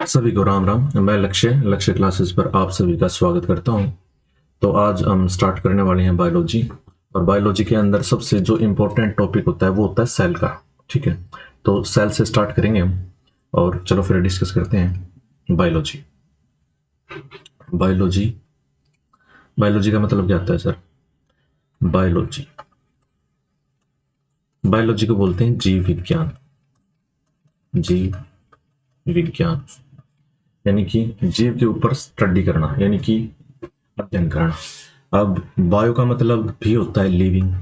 सभी को राम राम। मैं लक्ष्य क्लासेस पर आप सभी का स्वागत करता हूं। तो आज हम स्टार्ट करने वाले हैं बायोलॉजी। और बायोलॉजी के अंदर सबसे जो इम्पोर्टेंट टॉपिक होता है वो होता है सेल का। ठीक है, तो सेल से स्टार्ट करेंगे हम और चलो फिर डिस्कस करते हैं बायोलॉजी। बायोलॉजी बायोलॉजी का मतलब क्या होता है सर? बायोलॉजी बायोलॉजी को बोलते हैं जीव विज्ञान। जीव विज्ञान यानी कि जीव के ऊपर स्टडी करना, यानी कि अध्ययन करना। अब बायो का मतलब भी होता है लिविंग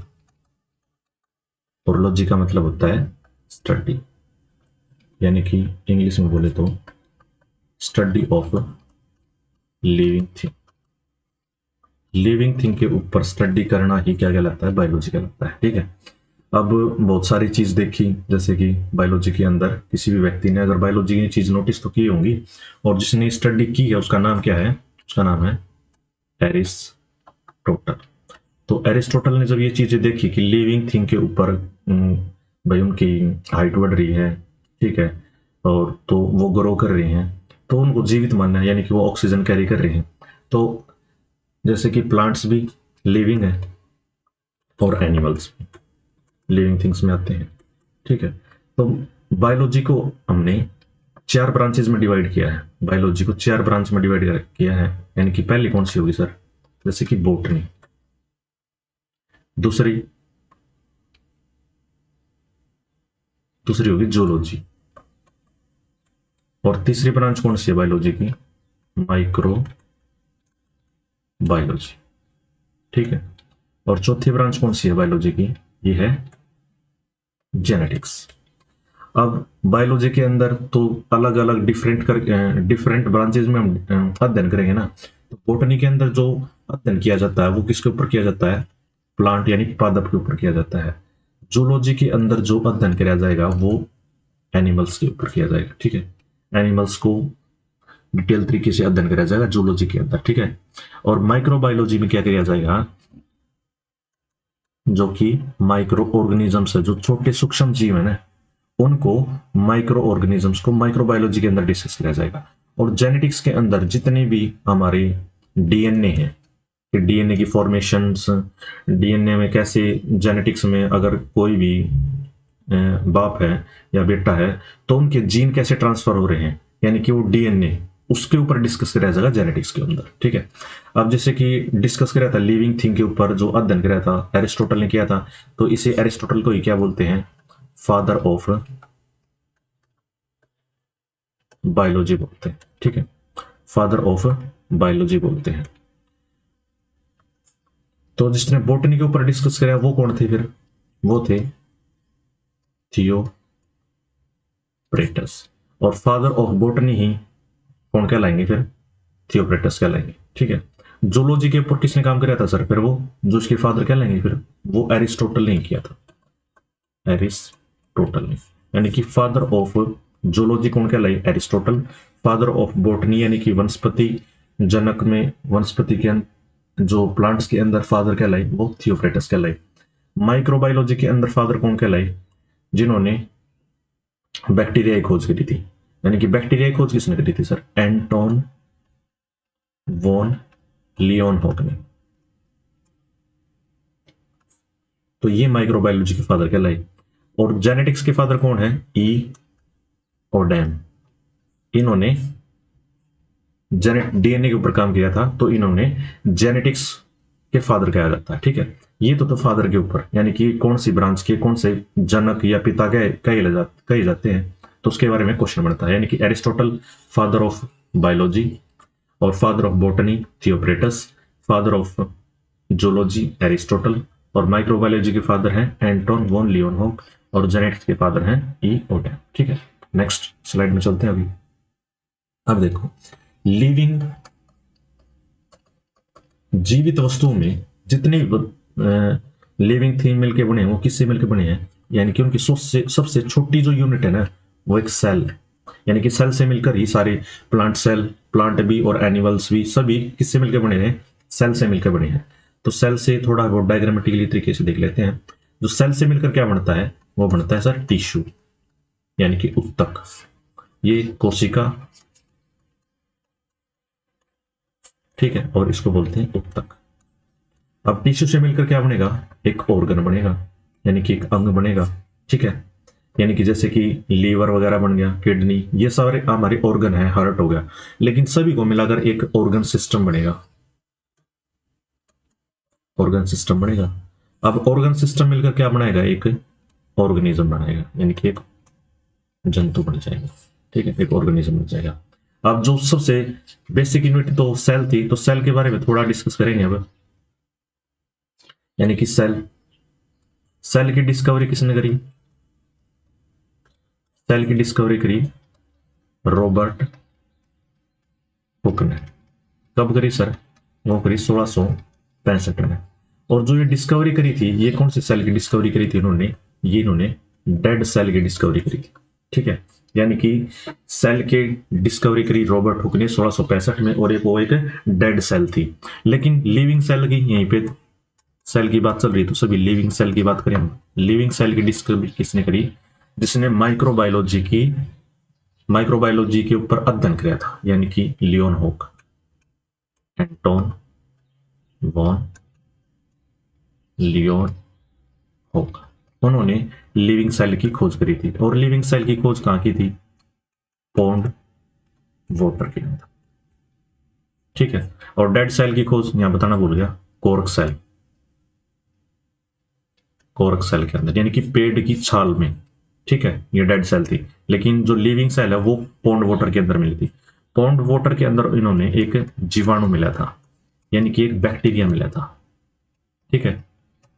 और लॉजी का मतलब होता है स्टडी, यानी कि इंग्लिश में बोले तो study of living thing. Living thing के ऊपर स्टडी करना ही क्या कहलाता है? बायोलॉजी कहलाता है। ठीक है, अब बहुत सारी चीज देखी, जैसे कि बायोलॉजी के अंदर किसी भी व्यक्ति ने अगर बायोलॉजी की चीज नोटिस तो की होंगी, और जिसने स्टडी की है उसका नाम क्या है? उसका नाम है एरिस्टोटल। तो एरिस्टोटल ने जब ये चीजें देखी कि लिविंग थिंग के ऊपर भाई उनकी हाइट बढ़ रही है, ठीक है, और तो वो ग्रो कर रही हैं, तो उनको जीवित मानना है, यानी कि वो ऑक्सीजन कैरी कर रही हैं। तो जैसे कि प्लांट्स भी लिविंग है और एनिमल्स भी लिविंग थिंग्स में आते हैं। ठीक है, तो बायोलॉजी को हमने चार ब्रांचेज में डिवाइड किया है। बायोलॉजी को चार ब्रांच में डिवाइड किया है, यानी कि पहली कौन सी होगी सर? जैसे कि बोटनी, दूसरी दूसरी होगी जूलॉजी, और तीसरी ब्रांच कौन सी है बायोलॉजी की? Micro biology. ठीक है, और चौथी ब्रांच कौन सी है बायोलॉजी की? ये है जेनेटिक्स। अब बायोलॉजी के अंदर तो अलग अलग डिफरेंट ब्रांचेज में हम अध्ययन करेंगे ना। तो बोटनी के अंदर जो अध्ययन किया जाता है वो किसके ऊपर किया जाता है? प्लांट यानी पादप के ऊपर किया जाता है। जूलॉजी के अंदर जो अध्ययन किया जाएगा वो एनिमल्स के ऊपर किया जाएगा। ठीक है, एनिमल्स को डिटेल तरीके से अध्ययन किया जाएगा जूलॉजी के अंदर। ठीक है, और माइक्रोबायोलॉजी में क्या किया जाएगा? जो कि माइक्रो ऑर्गेनिजम्स है, जो छोटे सूक्ष्म जीव है ना, उनको माइक्रो ऑर्गेनिजम्स को माइक्रोबायोलॉजी के अंदर डिस्कस किया जाएगा। और जेनेटिक्स के अंदर जितने भी हमारे डीएनए है, कि डीएनए की फॉर्मेशंस, डीएनए में कैसे, जेनेटिक्स में अगर कोई भी बाप है या बेटा है तो उनके जीन कैसे ट्रांसफर हो रहे हैं, यानी कि वो डीएनए, उसके ऊपर डिस्कस किया जाएगा जेनेटिक्स के अंदर। ठीक है, अब जैसे कि डिस्कस किया था लिविंग थिंग के ऊपर, जो अध्ययन किया था एरिस्टोटल ने किया था, तो इसे एरिस्टोटल को ही क्या बोलते हैं? फादर ऑफ बायोलॉजी बोलते हैं। ठीक है, फादर ऑफ बायोलॉजी बोलते हैं। तो जिसने बोटनी के ऊपर डिस्कस किया वो कौन थे फिर? वो थे थियोप्रेटस। और फादर ऑफ बोटनी ही कौन कहलाएंगे फिर? थियोप्रेटस कहलाएंगे। ठीक है, जूलॉजी के ऊपर किसने काम किया था सर? फिर वो जो उसके फादर कहलाएंगे फिर, वो एरिस्टोटल ने किया था। एरिस्टोटल ने, यानी कि फादर ऑफ जूलॉजी कौन कहलाई? एरिस्टोटल। फादर ऑफ बोटनी यानी कि वनस्पति जनक में, वनस्पति के जो प्लांट्स के अंदर फादर कहलाई, वो थियोप्रेटस कहलाई। माइक्रोबायोलॉजी के अंदर फादर कौन कहलाई? जिन्होंने बैक्टीरिया की खोज करी थी, यानी कि बैक्टीरिया की खोज किसने करी थी सर? एंटोन वॉन लियोनहॉक ने। तो ये माइक्रोबायोलॉजी के फादर कहलाई। और जेनेटिक्स के फादर कौन है? ई ओडेम। इन्होंने डीएनए के ऊपर काम किया था, तो इन्होंने जेनेटिक्स के फादर कहा जाता है। ठीक है, ये तो फादर के ऊपर, यानी कि कौन सी ब्रांच के कौन से जनक या पिता कहे जाते हैं, तो उसके बारे में क्वेश्चन बनता है। यानी कि एरिस्टोटल फादर ऑफ बायोलॉजी, और father of botany Theophrastus, father of zoology Aristotle, और माइक्रोबायोलॉजी के फादर हैं एंटोन वॉन लियोनहॉक, और जेनेटिक्स के फादर हैं ई ओडेन। ठीक है, नेक्स्ट स्लाइड में चलते हैं अभी। अब देखो, लिविंग जीवित वस्तुओं में जितने लिविंग थिंग मिलके बने हैं वो किससे मिलके बने हैं? यानी कि उनकी सबसे छोटी जो यूनिट है ना, वो एक सेल है। यानी कि सेल से मिलकर ही सारे प्लांट भी और एनिमल्स भी सभी किससे मिलकर बने हैं? सेल से मिलकर बने हैं। तो सेल से थोड़ा बहुत डायग्रामेटिकली तरीके से देख लेते हैं। जो सेल से मिलकर क्या बनता है? वो बनता है सर टिश्यू, यानी कि उत्तक। ये कोशिका ठीक है, और इसको बोलते हैं ऊतक। अब टिश्यू से मिलकर क्या बनेगा, एक ऑर्गन बनेगा, यानी कि एक अंग बनेगा। ठीक है, यानी कि जैसे कि लीवर वगैरह बन गया, किडनी, ये सारे हमारे ऑर्गन है, हार्ट हो गया, लेकिन सभी को मिलाकर एक ऑर्गन सिस्टम बनेगा, ऑर्गन सिस्टम बनेगा। अब ऑर्गन सिस्टम मिलकर क्या बनाएगा, एक ऑर्गेनिज्म बनाएगा, यानी कि एक जंतु बन जाएगा। ठीक है, एक ऑर्गेनिज्म बन जाएगा। अब जो सबसे बेसिक यूनिट तो सेल थी, तो सेल के बारे में थोड़ा डिस्कस करेंगे अब। यानी कि सेल, सेल की डिस्कवरी किसने करी, सेल की डिस्कवरी करी रॉबर्ट हुक ने। कब करी सर, वो करी 1665 में। और जो ये डिस्कवरी करी थी, ये कौन सी सेल की डिस्कवरी करी थी इन्होंने, ये इन्होंने डेड सेल की डिस्कवरी करी थी। ठीक है, यानी कि सेल के डिस्कवरी करी रॉबर्ट हुक ने 1665 में, और एक वो एक डेड सेल थी। लेकिन लिविंग सेल की, यहीं पे सेल की बात चल रही, तो सभी लिविंग सेल की बात करें हम। लिविंग सेल की डिस्कवरी किसने करी, जिसने माइक्रोबायोलॉजी के ऊपर अध्ययन किया था, यानी कि Leon Hook, Anton von Leon Hook. उन्होंने लिविंग सेल की खोज करी थी, और लिविंग सेल की खोज कहां की थी, पॉन्ड वाटर के अंदर। ठीक है, और डेड सेल की खोज यहां बताना भूल गया, कोर्क सेल, कोर्क सेल के अंदर, यानी कि पेड़ की छाल में। ठीक है, ये डेड सेल थी, लेकिन जो लिविंग सेल है वो पॉन्ड वाटर के अंदर मिली थी। पॉन्ड वाटर के अंदर इन्होंने एक जीवाणु मिला था, यानी कि एक बैक्टीरिया मिला था। ठीक है,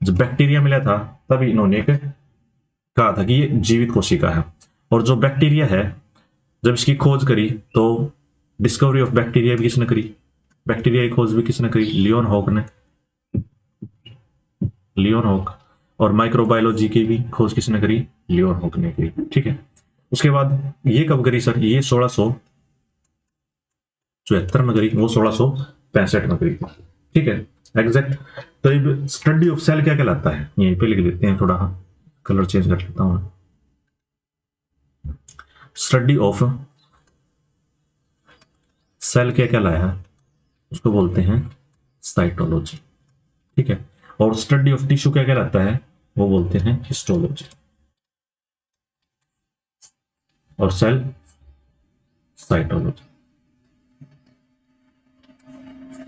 जब बैक्टीरिया मिला था तभी इन्होंने एक कहा था कि ये जीवित कोशिका है। और जो बैक्टीरिया है, जब इसकी खोज करी, तो डिस्कवरी ऑफ बैक्टीरिया भी किसने करी, बैक्टीरिया की खोज भी किसने करी, लियोन हॉक ने, लियोन हॉक। और माइक्रोबायोलॉजी की भी खोज किसने करी, लियोन हॉक ने करी। ठीक है, उसके बाद ये कब करी सर, ये 1674 में करी, वो 1665 में करी। ठीक है, एग्जैक्ट। तो अब स्टडी ऑफ सेल क्या कहलाता है, यहीं पे लिख देते हैं, थोड़ा कलर चेंज कर लेता हूं। स्टडी ऑफ सेल क्या कहलाया है, उसको बोलते हैं साइटोलॉजी। ठीक है, और स्टडी ऑफ टिश्यू क्या कहलाता है, वो बोलते हैं हिस्टोलॉजी। और सेल साइटोलॉजी।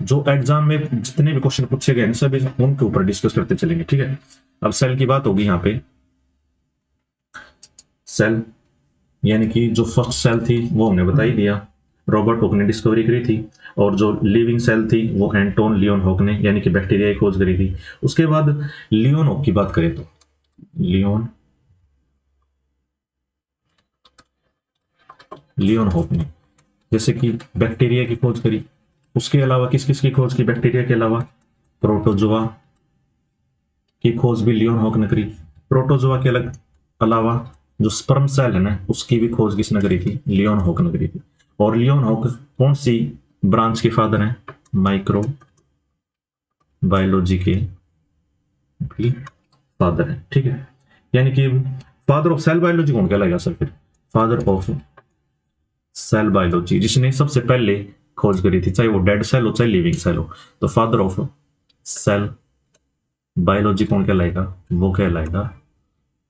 जो एग्जाम में जितने भी क्वेश्चन पूछे गए सभी उनके ऊपर डिस्कस करते चलेंगे। ठीक है, अब सेल की बात होगी यहाँ पे। सेल यानी कि जो फर्स्ट सेल थी वो हमने बता ही दिया, रॉबर्ट हुक ने डिस्कवरी करी थी। और जो लिविंग सेल थी वो एंटोन लियोन हुक ने, यानी कि बैक्टीरिया की खोज करी थी। उसके बाद लियोन हुक की बात करें तो लियोन हुक ने जैसे कि बैक्टीरिया की खोज करी। उसके अलावा किस किस की खोज की, बैक्टीरिया के अलावा प्रोटोजोआ की खोज भी लियोन हुक ने करी। प्रोटोजोआ के अलावा जो स्पर्म सेल है ना, उसकी भी खोज किसने करी थी, लियोन हुक ने करी थी। और लियोन हुक कौन सी ब्रांच के फादर हैं, माइक्रो बायोलॉजी के भी फादर हैं। ठीक है, यानी कि फादर ऑफ सेल बायोलॉजी कौन कहलाएगा सर, फिर फादर ऑफ सेल बायोलॉजी, जिसने सबसे पहले खोज करी थी, चाहे वो डेड सेल हो चाहे लिविंग सेल हो, तो फादर ऑफ सेल बायोलॉजी कौन कहलाएगा, वो कहलाएगा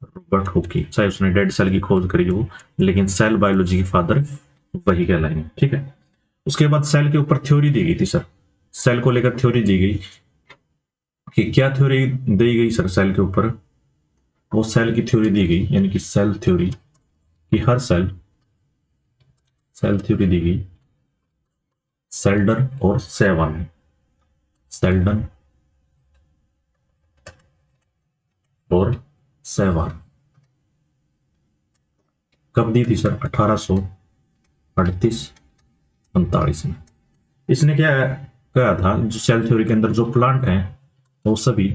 रॉबर्ट हुक की। चाहे उसने डेड सेल की खोज करी हो, लेकिन सेल बायोलॉजी के फादर वही कहलाएंगे। ठीक है, उसके बाद सेल के ऊपर थ्योरी दी गई थी सर, सेल को लेकर थ्योरी दी गई कि क्या थ्योरी दी गई सर सेल के ऊपर, वो सेल की थ्योरी दी गई, यानी कि सेल थ्योरी, कि हर सेल थ्योरी दी गई सेल्डन और सेवान ने, सेल्डन और सेवान। कब दी थी सर, 1838-39 में। इसने क्या कहा था, जो सेल थ्योरी के अंदर जो प्लांट हैं वो सभी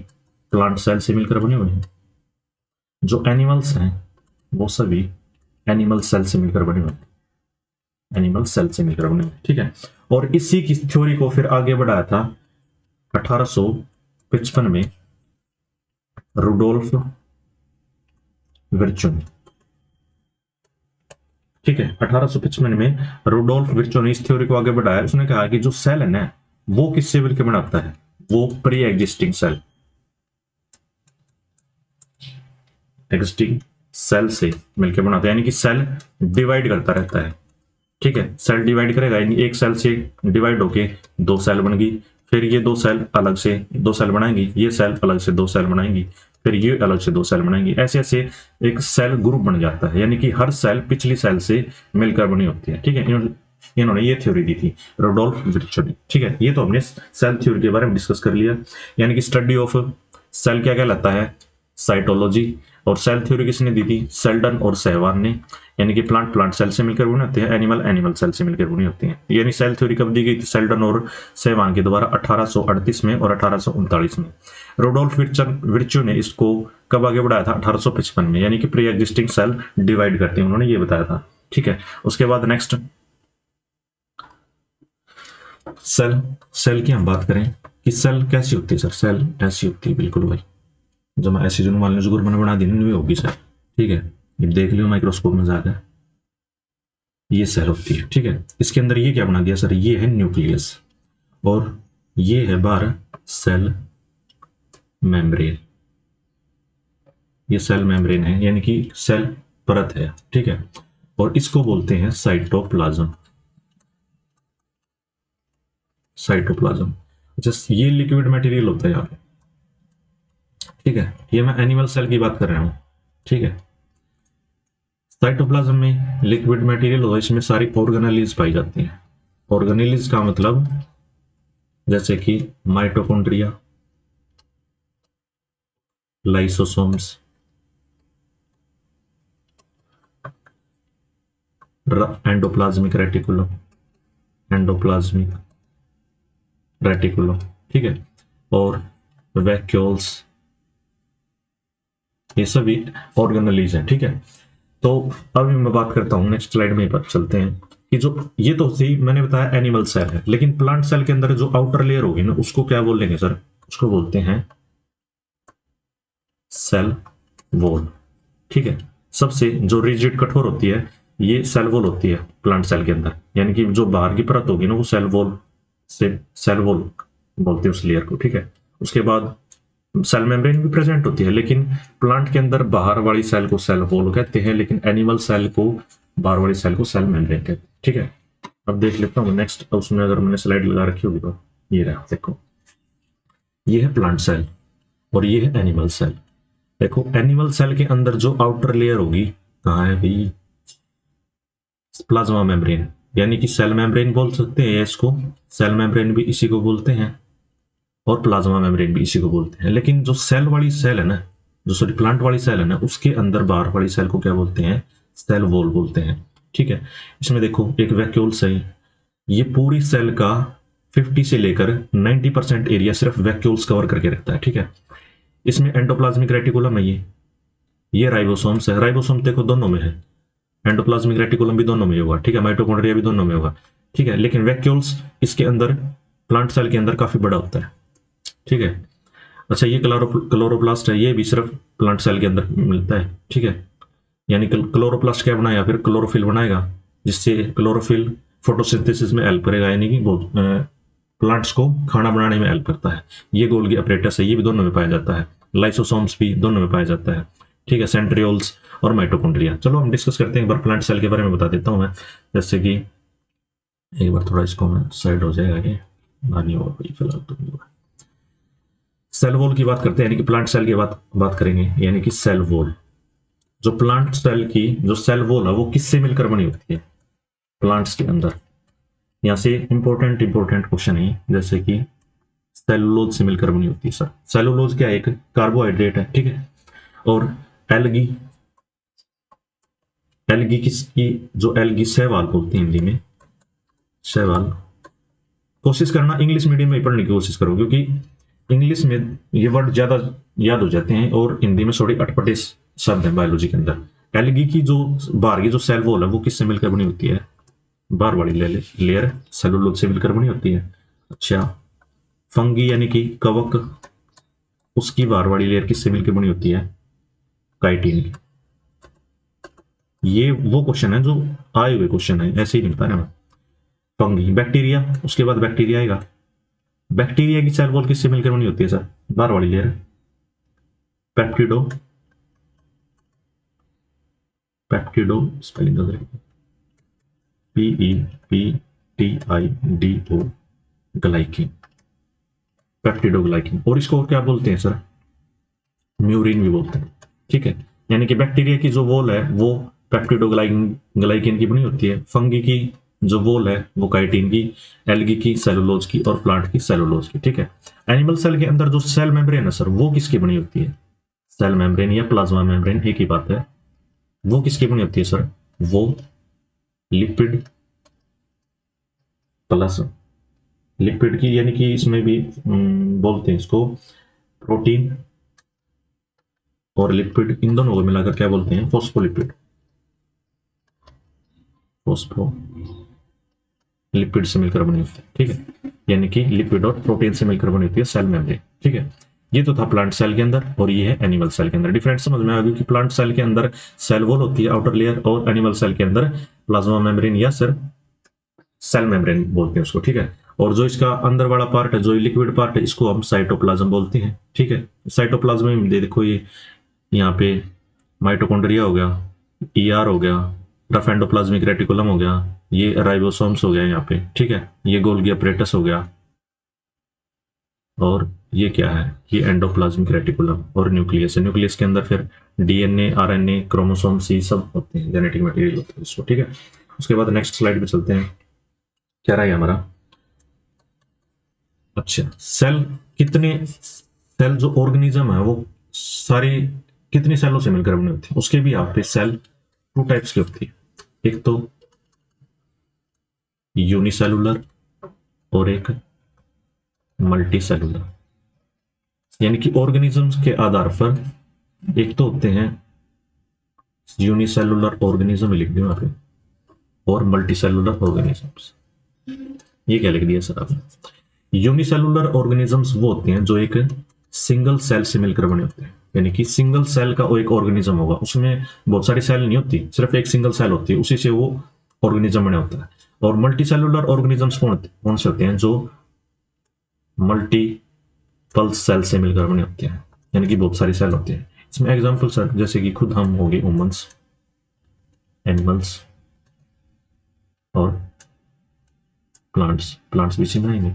प्लांट सेल से मिलकर बने हुए हैं, जो एनिमल्स हैं वो सभी एनिमल सेल से मिलकर बने हुए हैं, एनिमल सेल से मिलकर बने हुए। ठीक है, और इसी की थ्योरी को फिर आगे बढ़ाया था 1855 में रुडोल्फ विर्चो ने। ठीक है, 1855 में रुडोल्फ विर्चो ने इस थ्योरी को आगे बढ़ाया। उसने कहा कि जो सेल है ना, वो किससे मिलकर बनाता है, वो pre existing cell, existing cell से मिलकर बनाता है, यानी कि सेल डिवाइड करता रहता है। ठीक है, सेल डिवाइड करेगा, यानी एक सेल से डिवाइड होके दो सेल बन गई, फिर ये दो सेल अलग से दो सेल बनाएंगी, ये सेल अलग से दो सेल बनाएंगी, फिर ये अलग से दो सेल बनाएंगी, ऐसे ऐसे एक सेल ग्रुप बन जाता है, यानी कि हर सेल पिछली सेल से मिलकर बनी होती है। ठीक है, इन्होंने ये थ्योरी दी थी रोडोल्फ विर्चो ने। ठीक है, ये तो हमने सेल थ्योरी के बारे में डिस्कस कर लिया, यानी कि स्टडी ऑफ सेल क्या कहलाता है, साइटोलॉजी। और सेल थ्योरी किसने दी थी, सेल्डन और सहवान ने, यानी कि प्लांट सेल से मिलकर बने होते हैं, एनिमल सेल से मिलकर बनी होती हैं। यानी सेल थ्योरी कब दी गई थी, सेल्डन और सहवान के द्वारा 1838 में और 1839 में। रोडोल्फ विर्चो ने इसको कब आगे बढ़ाया था, 1855 में, यानी कि प्री एग्जिस्टिंग सेल डिवाइड करते हैं, उन्होंने ये बताया था। ठीक है, उसके बाद नेक्स्ट सेल की हम बात करें कि सेल कैसी होती है सर, सेल ऐसी होती है, बिल्कुल भाई, जब मैं ऐसी जो मान लो जो मैंने बना दी नहीं होगी सर। ठीक है, ये देख लियो माइक्रोस्कोप में जाकर, ये सेल होती है। ठीक है, इसके अंदर ये क्या बना दिया सर, ये है न्यूक्लियस और ये है बाहर सेल मेम्ब्रेन, ये सेल मेम्ब्रेन है, यानी कि सेल परत है। ठीक है, और इसको बोलते हैं साइटोप्लाज्म, साइटोप्लाज्म। जस्ट ये लिक्विड मटेरियल होता है यहाँ पे। ठीक है, ये मैं एनिमल सेल की बात कर रहा हूं। ठीक है, साइटोप्लाज्म में लिक्विड मटेरियल होता है, इसमें सारी ऑर्गेनेलीज पाई जाती हैं। ऑर्गेनेलीज का मतलब जैसे कि mitochondria, lysosomes, endoplasmic reticulum, endoplasmic reticulum. ठीक है, और वैक्यूल्स, ये सभी ऑर्गेनेलीज हैं। ठीक है, तो अब मैं बात करता हूं, नेक्स्ट स्लाइड में पर चलते हैं कि जो ये तो थी मैंने बताया एनिमल सेल है, लेकिन प्लांट सेल के अंदर जो आउटर लेयर होगी ना, उसको क्या बोलेंगे सर, उसको बोलते हैं सेल वॉल। ठीक है, सबसे जो रिजिड कठोर होती है ये सेल वॉल होती है प्लांट सेल के अंदर, यानी कि जो बाहर की परत होगी ना वो सेल वॉल से सेल वॉल बोलते हैं उस लेयर को। ठीक है, उसके बाद सेल मेम्ब्रेन भी प्रेजेंट होती है, लेकिन प्लांट के अंदर बाहर वाली सेल को सेल वॉल कहते हैं, लेकिन एनिमल सेल को बाहर वाली सेल को सेल मेम्ब्रेन कहते हैं। ठीक है, अब देख लेता हूँ नेक्स्ट, उसमें अगर मैंने स्लाइड लगा रखी होगी तो ये रहा, देखो ये है प्लांट सेल और ये है एनिमल सेल। देखो एनिमल सेल के अंदर जो आउटर लेयर होगी कहाँ है भाई, प्लाज्मा मेम्ब्रेन, यानी कि सेल मेम्ब्रेन बोल सकते हैं इसको, सेल मेम्ब्रेन भी इसी को बोलते हैं और प्लाज्मा मेम्ब्रेन भी इसी को बोलते हैं। लेकिन जो सेल वाली सेल है ना, जो सॉरी प्लांट वाली सेल है ना, उसके अंदर बाहर वाली सेल को क्या बोलते हैं, सेल वॉल बोलते हैं। ठीक है, इसमें देखो एक वैक्यूल्स है, ये पूरी सेल का 50 से लेकर 90% एरिया सिर्फ वैक्यूल्स कवर करके रखता है। ठीक है, इसमें एंडोप्लाज्मिक रेटिकुलम है, ये राइबोसोम्स है, राइबोसोम देखो दोनों में है, एंडोप्लाज्मिक रेटिकुलम भी दोनों में होगा। ठीक है, माइटोकॉन्ड्रिया भी दोनों में होगा। ठीक है, लेकिन वैक्यूल्स इसके अंदर प्लांट सेल के अंदर काफी बड़ा होता है। ठीक है, अच्छा ये क्लोरोप्लास्ट है, ये भी सिर्फ प्लांट सेल के अंदर मिलता है। ठीक है, यानी क्लोरोप्लास्ट क्या बनाएगा, फिर क्लोरोफिल बनाएगा, जिससे क्लोरोफिल फोटोसिंथेसिस में हेल्प करेगा, यानी कि प्लांट्स को खाना बनाने में हेल्प करता है। ये गोल्गी अपरेटस है, ये भी दोनों में पाया जाता है, लाइसोसोम्स भी दोनों में पाया जाता है। ठीक है, सेंट्रियोल्स और माइटोकॉन्ड्रिया। चलो हम डिस्कस करते हैं, एक बार प्लांट सेल के बारे में बता देता हूं मैं, जैसे कि एक बार थोड़ा इसको मैं साइड हो जाएगा, ये नहीं होगा फिलहाल तो नहीं होगा। सेल वॉल की बात करते हैं, यानी कि प्लांट सेल की बात करेंगे, यानी कि सेल वॉल, जो प्लांट सेल की जो सेल वॉल है वो किससे मिलकर बनी होती है, प्लांट्स के अंदर। यहां से इंपॉर्टेंट क्वेश्चन है, जैसे कि सेलुलोज से मिलकर बनी होती है सर। सेलुलोज क्या है, एक कार्बोहाइड्रेट है। ठीक है, और एल्गी, एल्गी किसकी, जो एल्गी शैवाल बोलते हैं हिंदी में, शैवाल। कोशिश करना इंग्लिश मीडियम में पढ़ने की कोशिश करो, क्योंकि इंग्लिश में ये वर्ड ज्यादा याद हो जाते हैं और हिंदी में थोड़ी अटपटे शब्द है बायोलॉजी के अंदर। एल्गी की जो बाहर की जो सेल वॉल है वो किससे मिलकर बनी होती है, बाहर वाली लेयर सेलुलोज से मिलकर बनी होती है। अच्छा, फंगी यानी कि कवक, उसकी बाहर वाली लेयर किससे मिलकर बनी होती है, काइटिन की। ये वो क्वेश्चन है जो आए हुए क्वेश्चन है, ऐसे ही मिलता है ना। फंगी, बैक्टीरिया, उसके बाद बैक्टीरिया आएगा, बैक्टीरिया की सेल वॉल किससे मिलकर बनी होती है सर? बाहर वाली लेयर पेप्टिडो, पेप्टिडो स्पेलिंग PEPTIDO ग्लाइकिन, पेप्टिडो ग्लाइकिन। और इसको क्या बोलते हैं सर? म्यूरिन भी बोलते हैं। ठीक है, यानी कि बैक्टीरिया की जो वॉल है वो पेप्टिडोग्लाइकिन की बनी होती है, फंगी की जो वॉल है वो काइटिन की, एल्गी की सेलुलोज की, और प्लांट की सेलुलोज की। ठीक है, एनिमल सेल के अंदर जो सेल मेम्ब्रेन है सर वो किसकी बनी होती है? सेल मेम्ब्रेन या प्लाज्मा मेम्ब्रेन एक ही बात है, वो किसकी बनी होती है सर? वो लिपिड प्लस लिपिड की, यानी कि इसमें भी बोलते हैं इसको प्रोटीन और लिपिड, इन दोनों को मिलाकर क्या बोलते हैं? फॉस्फोलिपिड, फॉस्फो लिपिड से मिलकर बनी होती है। ठीक है, यानी कि लिपिड और प्रोटीन से मिलकर बनी होती है सेल मेम्ब्रेन। ठीक है, ये तो था प्लांट सेल के अंदर, और ये है एनिमल सेल के अंदर। डिफरेंस समझ में आ गई कि प्लांट सेल के अंदर सेल वॉल होती है आउटर लेयर, और एनिमल सेल के अंदर प्लाज्मा मेम्ब्रेन या सर सेल मेम्ब्रेन बोलते हैं उसको। ठीक है, और जो इसका अंदर वाला पार्ट है, जो लिक्विड पार्ट है, इसको हम साइटोप्लाज्म बोलते हैं। ठीक है, साइटोप्लाज्म में देखो ये यहाँ पे माइटोकॉन्ड्रिया हो गया, ईआर हो गया, रफ एंडोप्लाज्मिक रेटिकुलम हो गया, ये राइबोसोम्स हो गया यहाँ पे। ठीक है, ये गोल्गी अपरेटस हो गया, और ये क्या है? ये एंडोप्लाज्मिक रेटिकुलम और न्यूक्लियस है। न्यूक्लियस के अंदर फिर डीएनए, आरएनए, क्रोमोसोम्स ये सब होते हैं, जेनेटिक मटेरियल होते हैं इसको। ठीक है, उसके बाद नेक्स्ट स्लाइड पे चलते हैं। क्या रहा है हमारा? अच्छा, सेल कितने, सेल जो ऑर्गेनिज्म है वो सारी कितनी सेलों से मिलकर बने होते हैं? उसके भी यहाँ पे सेल टू टाइप्स की होती है, एक तो यूनिसेलुलर और एक मल्टी सेलुलर। यानी कि ऑर्गेनिजम्स के आधार पर एक तो होते हैं यूनिसेलुलर ऑर्गेनिज्म, लिख दिया यहाँ पे, और मल्टी सेलुलर ऑर्गेनिजम्स। ये क्या लिख दिया सर आपने? यूनिसेलुलर ऑर्गेनिजम्स वो होते हैं जो एक सिंगल सेल से मिलकर बने होते हैं, यानी कि सिंगल सेल का वो एक ऑर्गेनिज्म होगा, उसमें बहुत सारी सेल नहीं होती, सिर्फ एक सिंगल सेल होती है, उसी से वो ऑर्गेनिज्म बने होता है। और मल्टी सेलुलर ऑर्गेनिजम्स कौन से होते हैं? जो मल्टीपल सेल से मिलकर बने होते हैं, यानी कि बहुत सारी सेल होती हैं। इसमें एग्जाम्पल सर जैसे कि खुद हम हो गए, ह्यूमंस, एनिमल्स और प्लांट्स। प्लांट्स भी चिन्ह आएंगे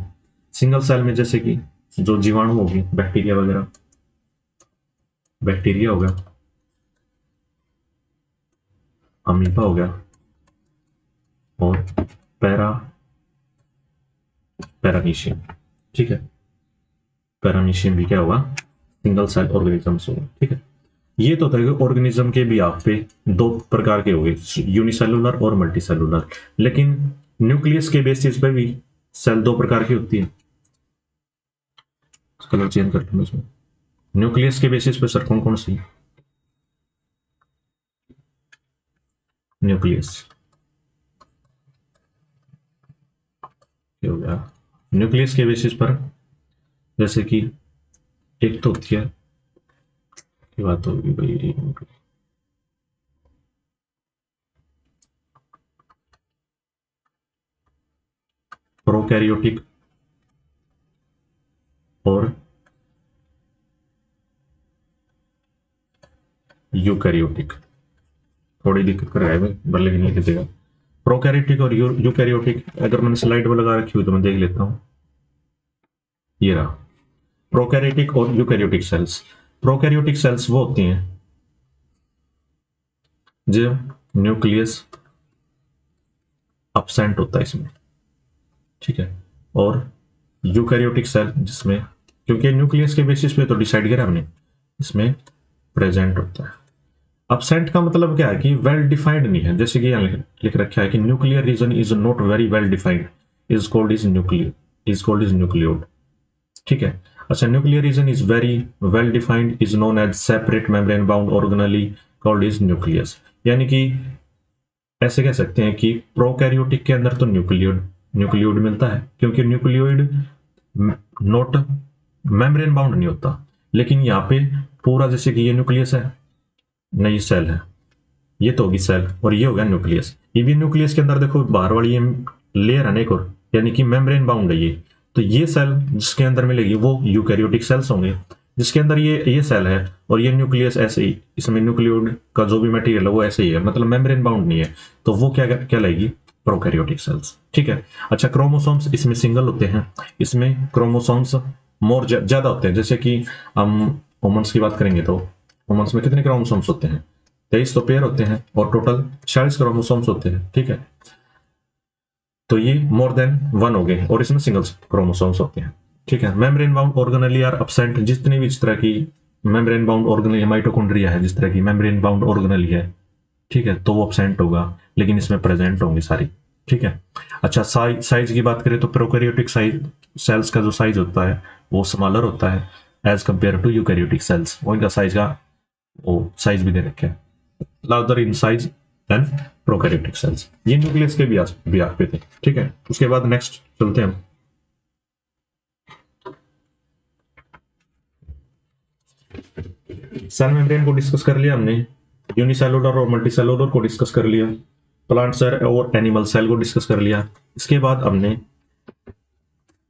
सिंगल सेल में, जैसे कि जो जीवाणु होगी, बैक्टीरिया वगैरह, बैक्टीरिया हो गया, अमीबा हो गया, और पैरामीशियम। ठीक है, पैरामीशियम भी क्या होगा? सिंगल सेल ऑर्गेनिजम्स होगा। ठीक है, ये तो था ऑर्गेनिज्म के भी आप पे दो प्रकार के हो गए, यूनिसेलुलर और मल्टी सेलुलर। लेकिन न्यूक्लियस के बेसिस पे भी सेल दो प्रकार की होती है। कलर चेंज कर दूंगा इसमें। न्यूक्लियस के बेसिस पे सर कौन कौन सी? न्यूक्लियस हो गया, न्यूक्लियस के बेसिस पर जैसे कि एक तो होती है, की बात होगी भाई, प्रोकैरियोटिक और यूकैरियोटिक। थोड़ी दिक्कत कर रहा है भाई, लेकिन लिख देगा। प्रोकैरियोटिक और यूकैरियोटिक, अगर मैंने स्लाइड में लगा रखी हुई तो मैं देख लेता हूं। ये रहा प्रोकैरियोटिक और यूकैरियोटिक सेल्स। प्रोकैरियोटिक सेल्स वो होती हैं जो न्यूक्लियस absent होता है इसमें। ठीक है, और यूकैरियोटिक सेल जिसमें, क्योंकि न्यूक्लियस के बेसिस पे तो डिसाइड किया हमने, इसमें प्रेजेंट होता है। absent का मतलब क्या है? कि वेल डिफाइंड नहीं है, जैसे कि यहाँ लिख रखा है कि nuclear region is not very well defined, is called is nucleoid. ठीक है, अच्छा, nuclear region is very well defined, is known as separate membrane bound organelle called is nucleus. यानी कि ऐसे कह सकते हैं कि प्रोकैरियोटिक के अंदर तो न्यूक्लियोड मिलता है, क्योंकि न्यूक्लियोइड नोट मेम्ब्रेन बाउंड नहीं होता। लेकिन यहाँ पे पूरा, जैसे कि ये न्यूक्लियस है, नहीं सेल है, ये तो होगी सेल, और ये होगा न्यूक्लियस। ये भी न्यूक्लियस के अंदर देखो बाहर वाली ये लेयर है ना एक और, यानी कि मेम्ब्रेन बाउंड है ये, तो ये सेल जिसके अंदर मिलेगी वो यूकैरियोटिक सेल्स होंगे, जिसके अंदर ये सेल है और ये न्यूक्लियस ऐसे ही, इसमें न्यूक्लियोइड का जो भी मटेरियल है वो ऐसे ही है, मतलब मेम्ब्रेन बाउंड नहीं है, तो वो क्या कहलाएगी, प्रोकैरियोटिक सेल्स। ठीक है। अच्छा, क्रोमोसोम्स इसमें सिंगल होते हैं, इसमें क्रोमोसोम्स मोर ज्यादा होते हैं। जैसे कि हम ह्यूमंस की बात करेंगे तो ह्यूमंस में कितने क्रोमोसोम्स होते हैं, 23 तो पेयर होते हैं और टोटल 46 क्रोमोसोम्स होते हैं। ठीक है, तो ये मोर देन वन हो गए और इसमें सिंगल क्रोमोसोम्स होते हैं। ठीक है। Membrane bound organelle are absent, जितने भी इस तरह की मेम्ब्रेन बाउंड ऑर्गेनेली, माइटोकॉन्ड्रिया है जिस तरह की मेम्ब्रेन बाउंड ऑर्गेनेली है, ठीक है, तो वो एब्सेंट होगा, लेकिन इसमें प्रेजेंट होंगी सारी। ठीक है। अच्छा, साइज की बात करें तो प्रोकैरियोटिक साइज सेल्स का जो साइज होता है वो स्मॉलर होता है as compare to eukaryotic cells, उनका साइज का वो साइज भी दे रखे हैं, larger in size than prokaryotic cells. ये न्यूक्लियस के भी पे थे। ठीक है। उसके बाद नेक्स्ट चलते हैं हम। सेल मेम्ब्रेन को डिस्कस कर लिया हमने, यूनिसेलुलर और मल्टीसेलुलर को डिस्कस कर लिया, प्लांट सेल और एनिमल सेल को डिस्कस कर लिया। इसके बाद हमने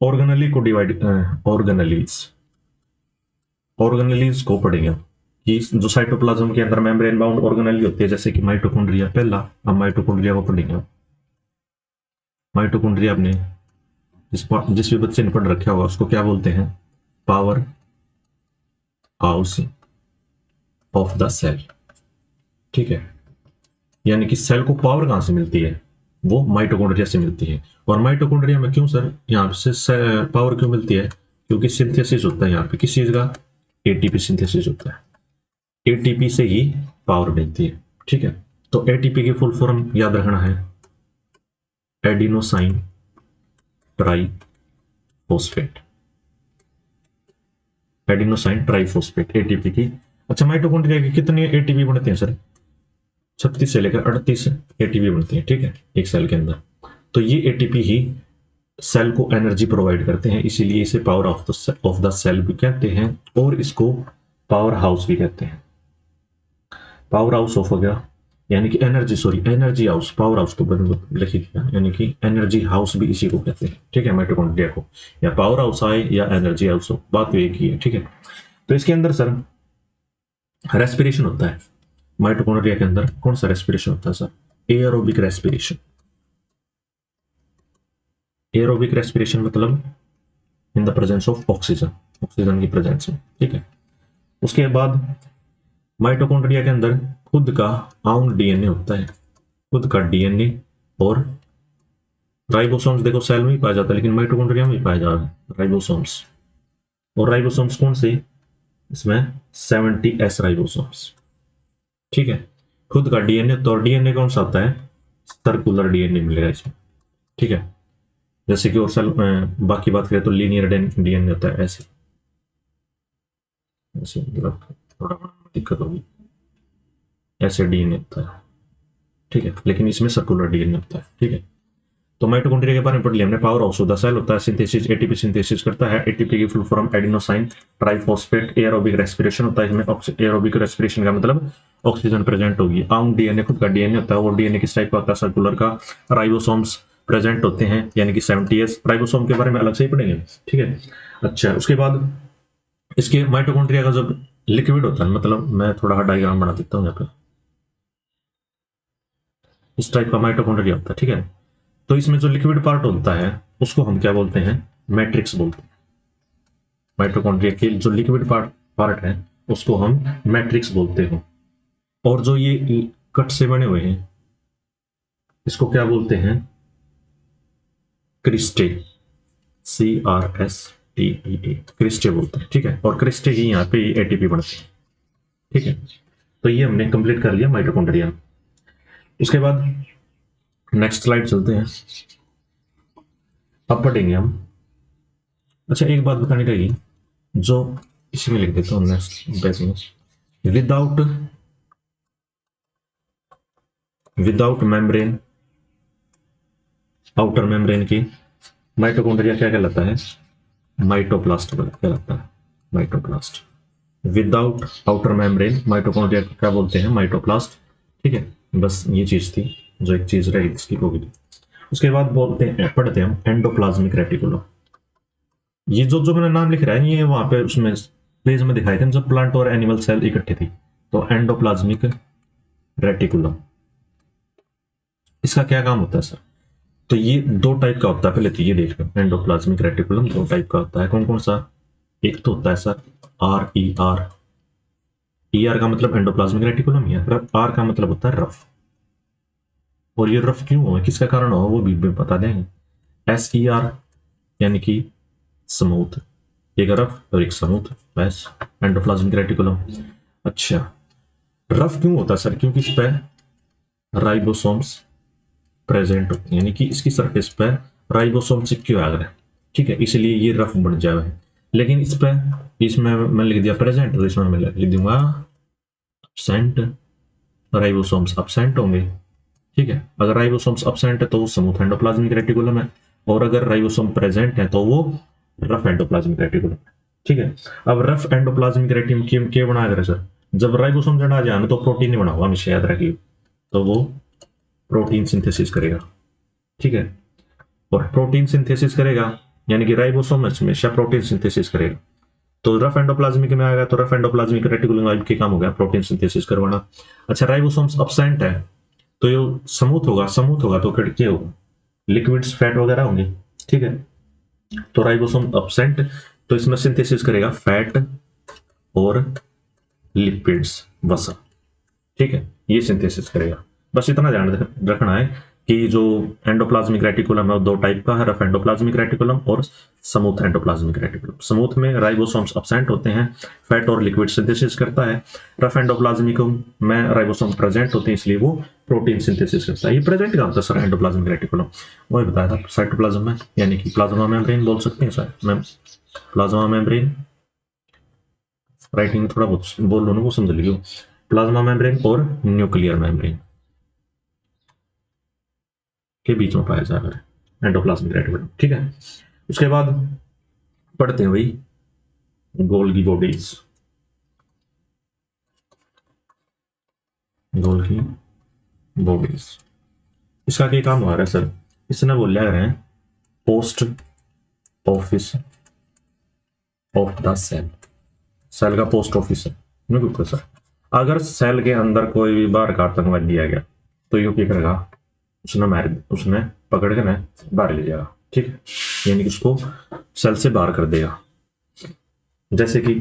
ऑर्गेनेली को डिवाइड ऑर्गेनेलीज को पढ़ेंगे कि जो साइटोप्लाज्म के अंदर मेम्ब्रेन बाउंड ऑर्गेनेली होती है, जैसे कि माइटोकॉन्ड्रिया। पहला हम माइटोकॉन्ड्रिया को पढ़ेंगे। माइटोकॉन्ड्रिया अपने जिस भी बच्चे ने पढ़ रखा होगा उसको क्या बोलते हैं, power house of the cell. ठीक है, यानी कि सेल को पावर कहां से मिलती है, वो माइटोकॉन्ड्रिया से मिलती है। और माइटोकॉन्ड्रिया में क्यों सर यहाँ से पावर क्यों मिलती है, क्योंकि सिंथेसिस होता है यहाँ पे किस चीज का, एटीपी सिंथेसिस होता है, एटीपी से ही पावर मिलती है। ठीक है। तो एटीपी की फुल फॉर्म याद रखना है, adenosine triphosphate, adenosine triphosphate ATP की। अच्छा, माइटोकॉन्ड्रिया के कितने एटीपी बनते हैं सर, 36 से लेकर 38 एटीपी बनते हैं। ठीक है, एक सेल के अंदर। तो ये एटीपी ही सेल को एनर्जी प्रोवाइड करते हैं, इसीलिए इसे पावर ऑफ द सेल भी कहते हैं और इसको पावर हाउस भी कहते हैं। पावर हाउस ऑफ हो गया, यानी कि एनर्जी हाउस, पावर हाउस तो लिख दिया, यानी कि एनर्जी हाउस भी इसी को कहते हैं। ठीक है, माइटोकॉन्ड्रिया को, या पावर हाउस आए या एनर्जी हाउस हो, बात तो एक ही है। ठीक है। तो इसके अंदर सर रेस्पिरेशन होता है, माइटोकॉन्ड्रिया के अंदर कौन सा रेस्पिरेशन होता है sir, aerobic respiration. Aerobic respiration मतलब in the presence of oxygen, oxygen की प्रेजेंस में। ठीक है। उसके बाद माइटोकॉन्ड्रिया के अंदर खुद का आउन डीएनए होता है, खुद का डीएनए। और राइबोसोम्स देखो सेल में ही पाया जाता है, लेकिन माइटोकॉन्ड्रिया में ही पाया जा रहा है राइबोसोम्स। और राइबोसोम्स कौन से, इसमें 70S राइबोसोम्स। ठीक है। खुद का डीएनए, तो डीएनए कौन सा होता है, सर्कुलर डीएनए मिलेगा इसमें। ठीक है। जैसे कि और सेल बाकी बात करें तो लीनियर डीएनए होता है, ऐसे ऐसे थोड़ा दिक्कत होगी, ऐसे डीएनए होता है। ठीक है, लेकिन इसमें सर्कुलर डीएनए होता है। ठीक है। तो माइटोकॉन्ड्रिया के बारे में पढ़ लिया हमने। Power house of the cell होता है, सिंथेसिस, एटीपी सिंथेसिस करता है। एटीपी की full form adenosine triphosphate. Aerobic respiration होता है इसमें, एरोबिक रेस्पिरेशन का मतलब ऑक्सीजन प्रेजेंट होगी। आउन डीएनए खुद का डीएनए होता है, वो डीएनए किस टाइप का होता है, सर्कुलर का। राइबोसोम्स प्रेजेंट होते हैं, यानी कि 70S। राइबोसोम के बारे में अलग से ही पढ़ेंगे। ठीक है। अच्छा, उसके बाद इसके माइटोकॉन्ड्रिया का जब लिक्विड होता है, मतलब मैं थोड़ा डायग्राम बना देता हूँ यहाँ पे, इस टाइप का माइटोकॉन्ड्रिया होता है। ठीक है। तो इसमें जो लिक्विड पार्ट होता है उसको हम क्या बोलते हैं, मैट्रिक्स बोलते हैं। माइटोकॉन्ड्रिया के जो लिक्विड पार्ट है उसको हम मैट्रिक्स बोलते हैं। और जो ये कट से बने हुए हैं इसको क्या बोलते हैं, क्रिस्टे, CRSTEA, क्रिस्टे बोलते हैं। ठीक है। और क्रिस्टे ही यहाँ पे एटीपी बनते हैं। ठीक है। तो ये हमने कंप्लीट कर लिया माइटोकॉन्ड्रिया। उसके बाद नेक्स्ट स्लाइड चलते हैं, अब पढ़ेंगे हम। अच्छा, एक बात बतानी रहेगी, जो इसमें लिख देता हूँ नेक्स्ट पेज में, विदाउट मेम्ब्रेन, आउटर मेम्ब्रेन की माइटोकॉन्ड्रिया क्या कहलाता है, माइटोप्लास्ट कहलाता है, माइटोप्लास्ट। विदाउट आउटर मेम्ब्रेन माइटोकॉन्ड्रिया क्या बोलते हैं, माइटोप्लास्ट। ठीक है। बस ये चीज थी, जो एक चीज रही इसकी होगी। उसके बाद बोलते हैं, पढ़ते हैं हम एंडोप्लाज्मिक रेटिकुलम। ये जो जो मैंने नाम लिख रहा है ये वहां पे उसमें पेज में दिखाए थे जब प्लांट और एनिमल सेल इकट्ठे थी। तो एंडोप्लाज्मिक रेटिकुलम, इसका क्या काम होता है सर? तो ये दो टाइप का होता है, पहले तो ये देख लो, एंडोप्लाज्मिक रेटिकुलम दो टाइप का होता है। कौन कौन सा? एक तो होता है sir R E R, E R का मतलब एंडोप्लाज्मिक रेटिकुलम ही है, आर का मतलब होता है रफ। और ये रफ क्यों हो, किसका कारण हो, वो भी बता देंगे। एस ई आर यानी कि स्मूथ, एक रफ और एक स्मूथ, बस एंडोप्लाज्मिक रेटिकुलम। अच्छा, रफ क्यों होता है सर? क्योंकि इस पर राइबोसोम्स प्रेजेंट होते हैं, यानी कि इसकी सरफेस पर राइबोसोम चिपके हुए आ गए, ठीक है, इसलिए ये रफ बन जाए। लेकिन इस पर, इसमें मैं लिख दिया प्रेजेंट, तो इसमें मैं लिख दूंगा एब्सेंट, राइबोसोम्स एब्सेंट होंगे, ठीक है। अगर राइबोसोम्स एब्सेंट है तो वो स्मूथ एंडोप्लाज्मिक रेटिकुलम है, और अगर राइबोसोम प्रेजेंट है तो वो रफ एंडोप्लाज्मिक रेटिकुलम, ठीक है। अब रफ एंडोप्लाज्मिक रेटिकुलम क्या बनाया सर? जब राइबोसोम जड़ा जाए तो प्रोटीन नहीं बना हुआ, हमेशा याद रखिए, तो वो प्रोटीन सिंथेसिस करेगा, ठीक है। और प्रोटीन सिंथेसिस करेगा यानी कि राइबोसोम हमेशा प्रोटीन सिंथेसिस करेगा। तो रफ एंडोप्लाज्मिक में आएगा, तो रफ एंडोप्लाज्मिक रेटिकुलम के काम हो गया प्रोटीन सिंथेसिस करवाना। अच्छा, राइबोसोम्स अब्सेंट है तो ये स्मूथ होगा तो फिर क्या होगा? लिक्विड्स फैट वगैरह होंगे, ठीक है। तो राइबोसोम अब्सेंट, तो इसमें सिंथेसिस करेगा फैट और लिपिड्स, वसा, ठीक है, ये सिंथेसिस करेगा। बस इतना ध्यान रखना है कि जो एंडोप्लाज्मिक रेटिकुलम है वो दो टाइप का है, रफ एंडोप्लाज्मिक रेटिकुलम और स्मूथ एंडोप्लाज्मिक रेटिकुलम। स्मूथ में राइबोसोम्स अब्सेंट होते हैं, फैट और लिक्विड सिंथेसिस करता है। रफ एंडोप्लाज्मिक में राइबोसोम प्रेजेंट होते हैं, इसलिए वो प्रोटीन सिंथेसिस करता है। ये प्रेजेंट कहाँ होता है सर एंडोप्लाज्मिक रेटिकुलम? वही बताया था, साइटोप्लाज्म में, यानी कि प्लाज्मा मेम्ब्रेन बोल सकते हैं sir ma'am, plasma membrane, writing थोड़ा बहुत बोल लो ना, वो समझ लियो। प्लाज्मा मेम्ब्रेन और न्यूक्लियर मेम्ब्रेन के बीच में पाया जाता है एंडोप्लाज्मिक रेटिकुलम, ठीक है। उसके बाद पढ़ते हैं भाई गोल्गी बॉडीज, गोल्गी बॉडीज, इसका क्या काम हो रहा है सर? इसने बोल रहे हैं post office of the cell, cell का पोस्ट ऑफिस है। बिल्कुल सर, अगर सेल के अंदर कोई भी बाहर का आतंकवाद दिया गया तो यू क्या करेगा? उसने मार, उसने पकड़ के ना बाहर ले जाएगा, ठीक है, यानी कि उसको सेल से बाहर कर देगा। जैसे कि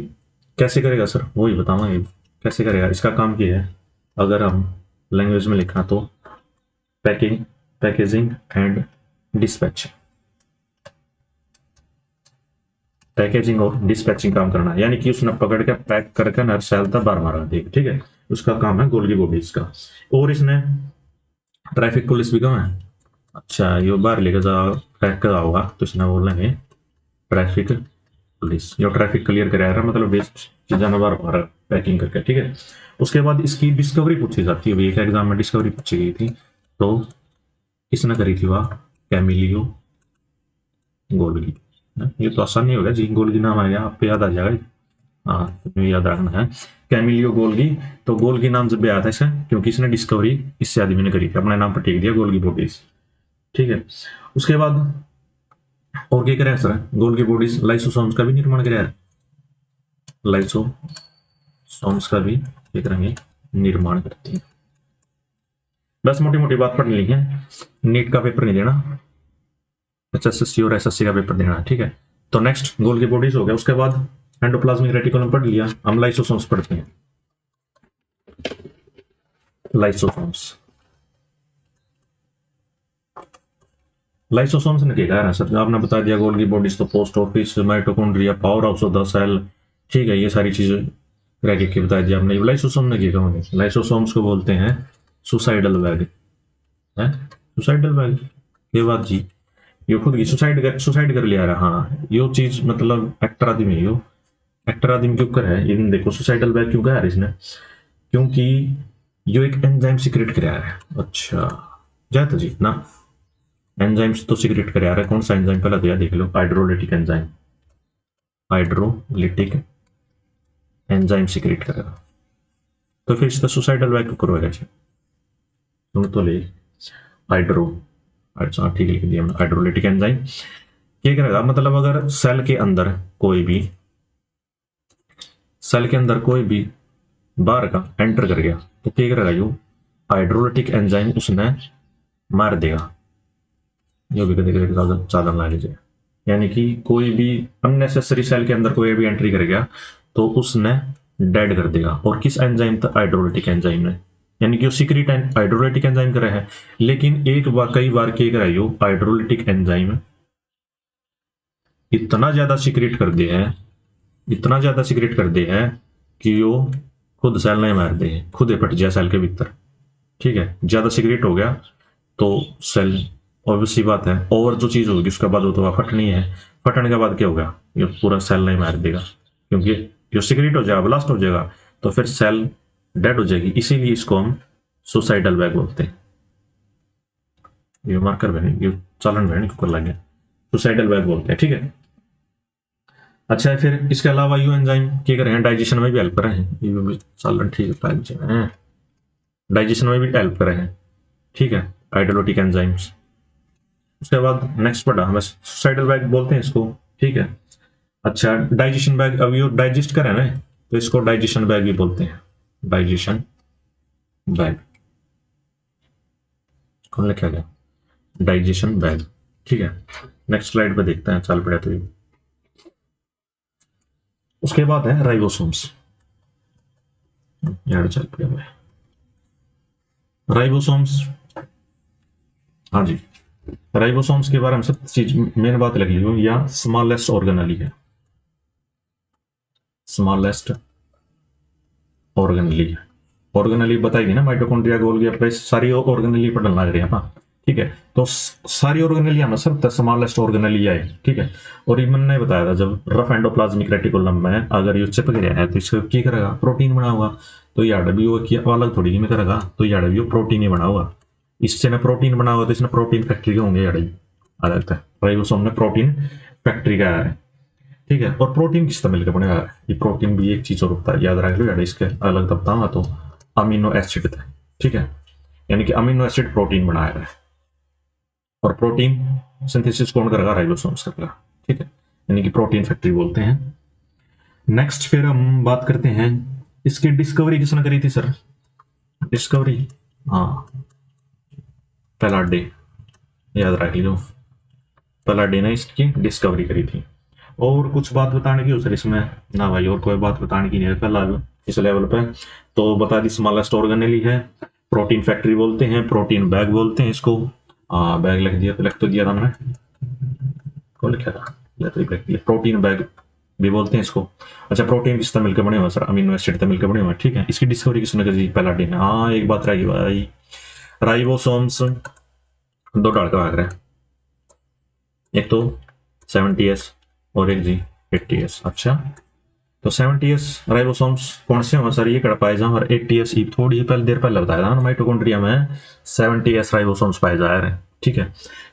कैसे करेगा सर? वही बताऊंगा ये कैसे करेगा। इसका काम क्या है, अगर हम लैंग्वेज में लिखना तो packing, packaging and dispatching, packaging और डिस्पैचिंग काम करना है, यानी कि उसने पकड़ के पैक करके नर सेल तक बाहर मारा देगा, ठीक है, उसका काम है गोल्गी बॉडीज का। और इसने ट्रैफिक पुलिस भी कहाँ है? अच्छा, ये बाहर लेकर जा पैक करा होगा तो इसने बोलेंगे ट्रैफिक पुलिस, जो ट्रैफिक क्लियर कराया मतलब वेस्ट चीज़ें बाहर मारा पैकिंग करके, ठीक है। उसके बाद इसकी डिस्कवरी पूछी जाती है, एक एग्जाम में डिस्कवरी पूछी गई थी, तो किसने करी थी वह? Camillo Golgi. ये तो आसान नहीं होगा जी, गोल्गी नाम आएगा आप पे याद आ जाएगा। हाँ, तुम्हें याद रखना है कैमिलियो गोल्गी। तो गोल्गी नाम जब भी आया था इसका क्योंकि इसने डिस्कवरी इससे आदमी ने करी थी, अपने नाम पर टेक दिया गोल्गी बॉडीज, ठीक है। उसके बाद और क्या करें सर? गोल्गी बॉडीज लाइसोसोम्स का भी निर्माण कराया, लाइसोसोम्स का भी क्या करेंगे? निर्माण करती है। बस मोटी मोटी बात पढ़ ली है, नीट का पेपर नहीं देना, HSSC और SSC का पेपर देना, ठीक है। तो नेक्स्ट गोल्गी बॉडीज हो गया। उसके बाद एंडोप्लाज्मिक रेटिकुलम पढ़ लिया, हम लाइसोसोम्स पढ़ते हैं। लाइसोसोम्स, लाइसोसोम्स ने क्या कहा है सर? आपने बता दिया गोल्गी बॉडीज तो post office, mitochondria, power house of the cell, ठीक है, ये सारी चीजें रह के बता दिया आपने। लाइसोसोम ने क्या कहा? लाइसोसोम्स को बोलते हैं सुसाइडल वैग, है सुसाइडल वैग। ये बात जी, ये खुद की सुसाइड कर लिया रहा, हाँ यो चीज मतलब एक्टर आदमी है, यो एक्टर आदमी क्यों कर है, इन देखो सुसाइडल वैग क्यों कहा है इसने? क्योंकि यो एक एंजाइम सीक्रेट कर रहा है। अच्छा, जाता जी ना, एंजाइम्स तो सीक्रेट कर रहा है, कौन सा एंजाइम पहले दिया देख लो, hydrolytic enzyme, hydrolytic enzyme secrete करेगा, तो फिर इसका सुसाइडल वैग क्यों करवाएगा? सुन तो ले, हाइड्रो, अच्छा ठीक लिख दिया हमने, हाइड्रोलिटिक एंजाइम क्या करेगा, मतलब अगर सेल के अंदर कोई भी बाहर का एंटर कर गया तो क्या करेगा, यू हाइड्रोलिटिक एंजाइम उसने मार देगा। जो भी कभी कभी ज्यादा मान लीजिए, यानी कि कोई भी अननेसेसरी सेल के अंदर कोई भी एंट्री कर गया तो उसने डेड कर देगा। और किस एंजाइम था, हाइड्रोलिटिक एंजाइम ने, यानी कि वो सीक्रेट हाइड्रोलिटिक एंजाइम कर रहे हैं। लेकिन एक बार कई बार क्या कराई हो, हाइड्रोलिटिक एंजाइम इतना ज्यादा सीक्रेट कर दिया है, इतना ज्यादा सीक्रेट कर दिया है कि वो खुद सेल नहीं मार दे, खुद ही फट जाए सेल के भीतर। ठीक है, ज्यादा सीक्रेट हो गया तो सेल, ऑब्वियस सी बात है, और जो चीज होगी उसके बाद वो तो फटनी है। फटने के बाद क्या होगा, ये पूरा सेल नहीं मार देगा, क्योंकि जो सीक्रेट हो जाएगा, ब्लास्ट हो जाएगा, तो फिर सेल डेड हो जाएगी। इसीलिए इसको हम सुसाइडल बैग बोलते हैं। ये मार्कर बने, ये चालन बने को लग गया, सुसाइडल बैग बोलते हैं। ठीक है, अच्छा है। फिर इसके अलावा यू एंजाइम क्या कर रहे हैं, डाइजेशन में भी हेल्प कर रहे हैं। ये भी चालन ठीक है, डाइजेशन में भी हेल्प कर रहे हैं। ठीक है, हाइड्रोलिटिक एंजाइम्स। उसके बाद नेक्स्ट पढ़ा हमें सुसाइडल बैग बोलते हैं इसको। ठीक है, अच्छा डाइजेशन बैग, अब ये डाइजेस्ट करें ना तो इसको डाइजेशन बैग भी बोलते हैं, डाइजेशन बैग। कौन लिखा गया, डाइजेशन बैग। ठीक है, नेक्स्ट स्लाइड पे देखते हैं, चल पड़े तो ये। उसके बाद है राइबोसोम्स, यार चल पड़े हुए राइबोसोम्स। हाँ जी, राइबोसोम्स के बारे में सब चीज मेन बात लगी हो, या स्मॉलेस्ट ऑर्गेनली है, स्मॉलेस्ट ऑर्गेनली है। ऑर्गेनली बताएगी ना, माइटोकॉन्ड्रिया गोल्गी अपने सारी ऑर्गेनली पर डलना करिए हाँ। ठीक है, तो सारी ऑर्गेनली में सब स्मॉलेस्ट ऑर्गेनली आए। ठीक है, और ये मैंने बताया था जब रफ एंडोप्लाज्मिक रेटिकुलम में अगर ये चिपक गया है तो इसको क्या करेगा, प्रोटीन बना होगा। तो ये आरडब्ल्यू की अलग थोड़ी में करेगा, तो ये आरडब्ल्यू प्रोटीन ही बना होगा। इससे ने प्रोटीन बना हुआ तो इसने प्रोटीन फैक्ट्री के होंगे आरडब्ल्यू अलग है, राइबोसोम ने प्रोटीन फैक्ट्री का है। ठीक है, और प्रोटीन किस तरह मिलकर बनेगा, ये प्रोटीन भी एक चीज और होता है, याद रख लो यार, इसके अलग बताऊंगा तो अमीनो एसिड था। ठीक है, यानी कि अमीनो एसिड प्रोटीन बनाया है, और प्रोटीन सिंथेसिस कौन करेगा, राइबोसोम्स करेगा। ठीक है, यानी कि प्रोटीन फैक्ट्री बोलते हैं। नेक्स्ट फिर हम बात करते हैं, इसकी डिस्कवरी किसने करी थी सर, डिस्कवरी, हाँ पेलाडे, याद रख लो, पेलाडे ने इसकी डिस्कवरी करी थी। और कुछ बात बताने की हो सर इसमें ना भाई, और कोई बात बताने की नहीं है फिलहाल इस लेवल पे। तो बता दी स्मॉलेस्ट ऑर्गेनली है, प्रोटीन फैक्ट्री बोलते हैं, प्रोटीन बैग बोलते हैं इसको। बैग लिख दिया, लिख तो दिया था मैंने, कौन लिखा था, प्रोटीन बैग भी बोलते हैं इसको। अच्छा, प्रोटीन किस तरह मिलकर बने हुए सर, अमीनो एसिड से मिलकर बने हुए। ठीक है, इसकी डिस्कवरी किसने करी, पेलाडे ने। हाँ एक बात रहेगी भाई, राइबोसोम्स दो डाल का रहा है, एक तो 70S और एक जी 80S। अच्छा, तो 70S राइबोसोम्स कौन से हैं सर, ये कड़ा पाए जाए, और 80S थोड़ी पहले देर पहले बताया था माइटोकॉन्ड्रिया में 70S राइबोसोम्स पाए जा रहे हैं। ठीक है,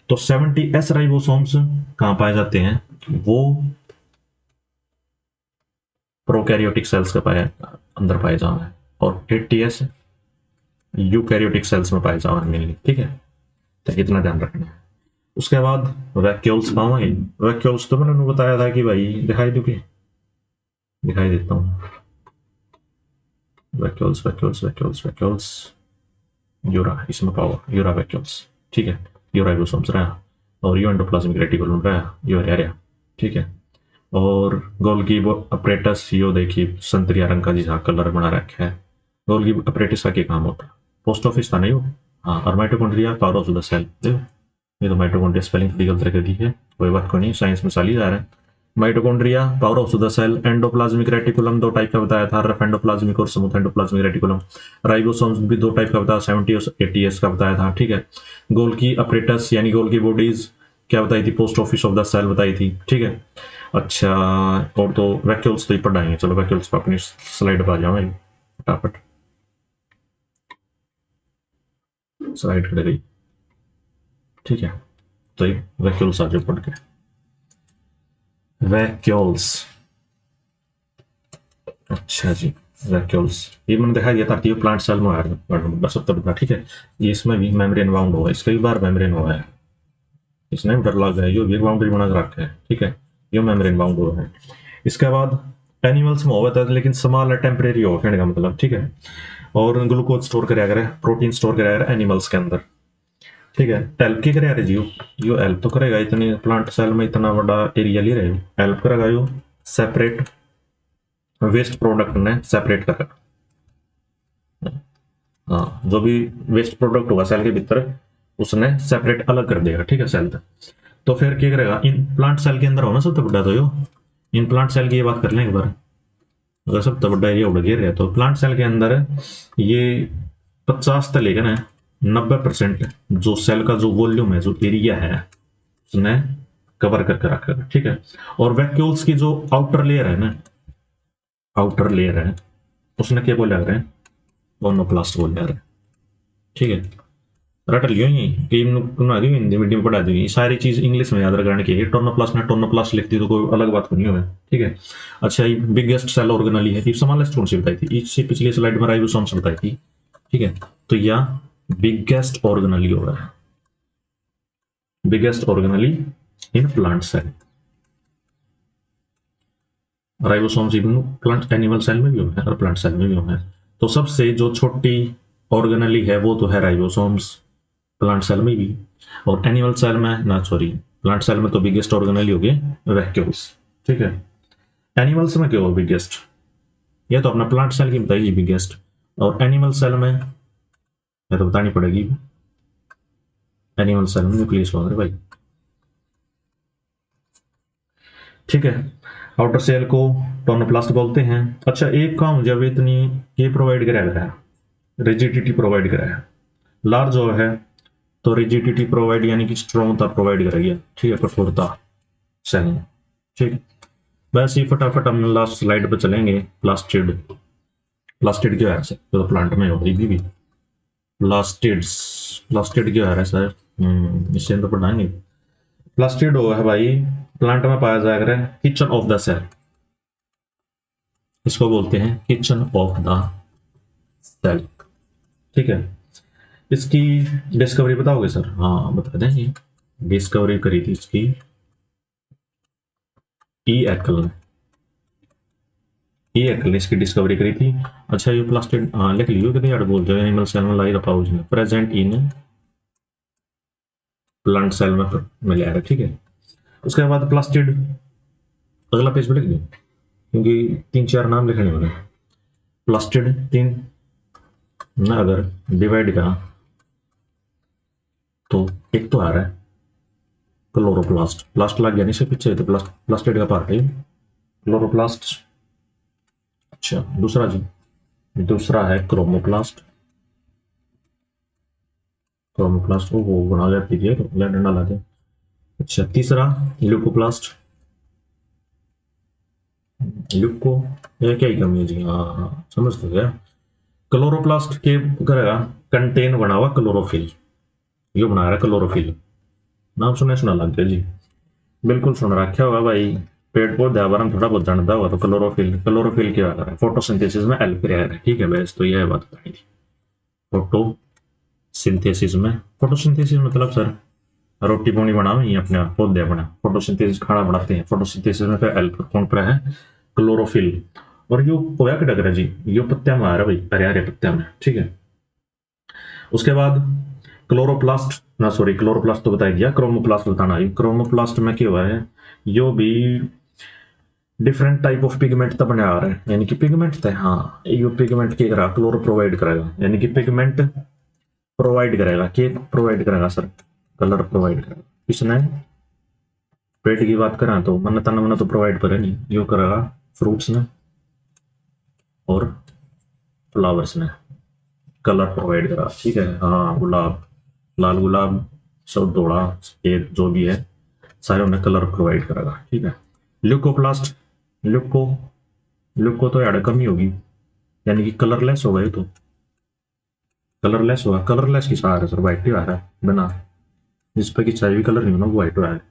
तो 70S राइबोसोम्स कहाँ पाए जाते हैं, वो प्रोकैरियोटिक सेल्स के अंदर पाए जा रहे हैं, और 80S यूकैरियोटिक सेल्स में पाए जा रहे हैं मेनली। ठीक है, तो इतना ध्यान रखना है। उसके बाद वैक्यूल्स पाओगे, वैक्यूल्स तो मैंने बताया था कि भाई दिखाई दो, दिखाई देता हूँ, वैक्यूल्स वैक्यूल्स वैक्यूल्स वैक्यूल्स, यूरा, इसमें पाओ यूरा वैक्यूल्स। ठीक है, यूराइबोसोम्स रहा, और यू एंडोप्लाज्मिक रेटिकुलम रहा, यू एरिया। ठीक है, और गोल्गी अपरेटस, यो देखिए संतरिया रंग का जिसका कलर बना रखा है, गोल्गी अपरेटस का क्या काम होता है, पोस्ट ऑफिस था नहीं वो। हाँ, और mitochondria power of the cell, देखो ये तो माइटोकॉन्ड्रिया स्पेलिंग थोड़ी गलत रख दी है, कोई बात को नहीं, साइंस में साली जा रहा है। Mitochondria, power of the cell, endoplasmic reticulum दो टाइप का बताया था, रफ एंडोप्लाज्मिक और स्मूथ एंडोप्लाज्मिक रेटिकुलम। राइबोसोम्स भी दो टाइप का बताया, 70 और 80S का बताया था। ठीक है, गोल्गी अपरेटस यानी गोल्गी बॉडीज क्या बताई थी, post office of the cell बताई थी। ठीक है, अच्छा, और तो वैक्यूल्स तो ही पढ़ाएंगे, चलो वैक्यूल्स पर अपनी स्लाइड पर आ जाओ फटाफट, स्लाइड कर गई। ठीक है, तो ये वैक्यूल्स आ जाओ पढ़ के, वैक्यूल्स। अच्छा जी, वैक्यूल्स ये मैंने दिखाई दिया था कि प्लांट सेल में आया, बस अब तक। ठीक है, ये इसमें भी मेम्ब्रेन बाउंड होगा, इसके भी बार मेम्ब्रेन हुआ है। इसने डर लग गया, यो भी बाउंड्री बना के रखा है, ठीक है, यो मेम्ब्रेन बाउंड है। इसके बाद एनिमल्स में होता है लेकिन स्मॉल टेम्परेरी हो, कहने का मतलब, ठीक है। और ग्लूकोज स्टोर कराया करे, प्रोटीन स्टोर कराया करे एनिमल्स के अंदर, ठीक है। हेल्प की करेगा जी, यो हेल्प तो करेगा, इतनी प्लांट सेल में इतना बड़ा एरिया ले रहे हो, हेल्प करेगा यो सेपरेट वेस्ट प्रोडक्ट ने सेपरेट करेगा। हाँ, जो भी वेस्ट प्रोडक्ट होगा सेल के भीतर उसने सेपरेट अलग कर देगा, ठीक है, सेल तक। तो फिर क्या करेगा, इन प्लांट सेल के अंदर होना सबसे बड़ा तो यो इन प्लांट सेल की ये बात कर लें एक बार। अगर सबसे बड़ा एरिया उड़ गिर रहा है तो प्लांट सेल के अंदर ये 50 से लेकर 90% जो सेल का जो वॉल्यूम है, जो एरिया है, उसने कवर करके रखा है, ठीक है। और वैक्यूल्स की जो आउटर लेयर है ना, आउटर लेयर है, उसने क्या बोला रहे हैं, टोनोप्लास्ट बोल रहे हैं, ठीक है। रट लियो ही कि हिंदी मीडियम पढ़ा दी, सारी चीज इंग्लिश में याद रखने की। टोनोप्लास्ट ने टोनोप्लास्ट लिखती तो कोई अलग बात नहीं है, ठीक है। अच्छा, ये बिगेस्ट सेल ऑर्गेनली है, समालेस्ट कौन सी बताई थी, इससे पिछली स्लाइड में राइबोसोम्स बताई थी, ठीक है। तो यह बिगेस्ट ऑर्गेनली हो रहा है, biggest organelle in plant cell. Ribosomes even plant animal cell में भी होते हैं और प्लांट सेल में भी होते हैं। तो सबसे जो छोटी ऑर्गेनली है वो तो है राइबोसोम्स, प्लांट सेल में भी। और एनिमल सेल में ना, सॉरी, प्लांट सेल में तो बिगेस्ट ऑर्गेनली हो गए वैक्यूल्स, ठीक है। एनिमल्स में क्या हो बिगेस्ट, ये तो अपना प्लांट सेल की बताइए बिगेस्ट, और एनिमल सेल में ये तो बतानी पड़ेगी, एनिमल सेल में न्यूक्लियस वगैरह भाई, ठीक है। आउटर सेल को टोनोप्लास्ट बोलते हैं। अच्छा, एक काम जब इतनी ये प्रोवाइड कराया है, रिजिडिटी प्रोवाइड कराया, लार्ज जो है तो रिजिडिटी प्रोवाइड यानी कि स्ट्रॉन्गता प्रोवाइड करेगी, ठीक है, कठोरता सेल, ठीक। वैसे ही फटाफट हम लास्ट स्लाइड पर चलेंगे। प्लास्टिड, प्लास्टिड क्या है सर, तो प्लांट में हो रही भी प्लास्टिड्स, प्लास्टिड क्या है सर, इससे तो पढ़ाएंगे। प्लास्टिड है भाई, प्लांट में पाया जाएगा किचन ऑफ द सेल, इसको बोलते हैं किचन ऑफ द सेल, ठीक है। इसकी डिस्कवरी बताओगे सर, हाँ बता दें, डिस्कवरी करी थी इसकी ई एक्ल ने, ई एक्ल ने इसकी डिस्कवरी करी थी। अच्छा, ये प्लास्टिड लिख लियो कि यार बोल जो एनिमल सेल में लाई रपाउज में प्रेजेंट इन प्लांट सेल में मिला है, ठीक है। उसके बाद प्लास्टिड, अगला पेज पे लिख दो क्योंकि 3-4 नाम लिखने होंगे। प्लास्टिड 3 ना अगर डिवाइड करा तो एक तो आ रहा है क्लोरोप्लास्ट, प्लास्ट लग गया नहीं से पीछे, तो प्लास्टिड का पार्ट है क्लोरोप्लास्ट। अच्छा, दूसरा जी, दूसरा है क्रोमोप्लास्ट, क्रोमोप्लास्ट को वो बना लेती है, तो डंडा ला दे। अच्छा, तीसरा ल्यूकोप्लास्ट, ल्यूको, ये क्या ही कमी है जी, हाँ हाँ समझ तो गया। क्लोरोप्लास्ट के करेगा कंटेन बना हुआ क्लोरोफिल, ये बना रहा है क्लोरोफिल, नाम सुने सुना लग गया जी, बिल्कुल सुन रखा होगा भाई, पेड़ पौधे बारे में थोड़ा बहुत जानता होगा। तो क्लोरोफिल, क्लोरोफिल क्या कर रहा है, फोटोसिंथेसिस में हेल्प कर रहा है, ठीक है बस, तो यह बात बताई थी। फोटोसिंथेसिस में, फोटोसिंथेसिस मतलब सर रोटी पानी बनाओ ये अपने पौधे अपना फोटोसिंथेसिस खाना बनाते हैं, फोटोसिंथेसिस में हेल्प कौन पर है, क्लोरोफिल। और यो होया क्या डगर है जी, यो पत्तिया में आ रहा भाई, हरे हरे पत्तिया में, ठीक है। उसके बाद क्लोरोप्लास्ट ना, सॉरी क्लोरोप्लास्ट तो बताया गया, क्रोमोप्लास्ट बताना है। क्रोमोप्लास्ट में क्या हुआ है, यो भी डिफरेंट टाइप ऑफ पिगमेंट तो बने आ रहे हैं, यानी कि पिगमेंट थे, हाँ यो पिगमेंट क्या करा, क्लोरो प्रोवाइड करेगा, यानी कि पिगमेंट प्रोवाइड करेगा, के प्रोवाइड करेगा सर, कलर प्रोवाइड करेगा। इसने पेट की बात करें तो मन तन मन तो प्रोवाइड करे नहीं, यो करेगा फ्रूट्स ने और फ्लावर्स ने कलर प्रोवाइड करा, ठीक है। हाँ, गुलाब, लाल गुलाब, सब दौड़ा सफेद जो भी है सारे उन्हें कलर प्रोवाइड करेगा, ठीक है। ल्यूकोप्लास्ट, ल्यूको, ल्यूको तो यार कमी होगी, यानी कि कलरलेस होगा, ये तो कलरलेस होगा, कलरलेस किस आ रहा है सर, व्हाइट ही आ रहा है बिना, जिस पर कि चाय भी कलर नहीं होना वो व्हाइट हो रहा है।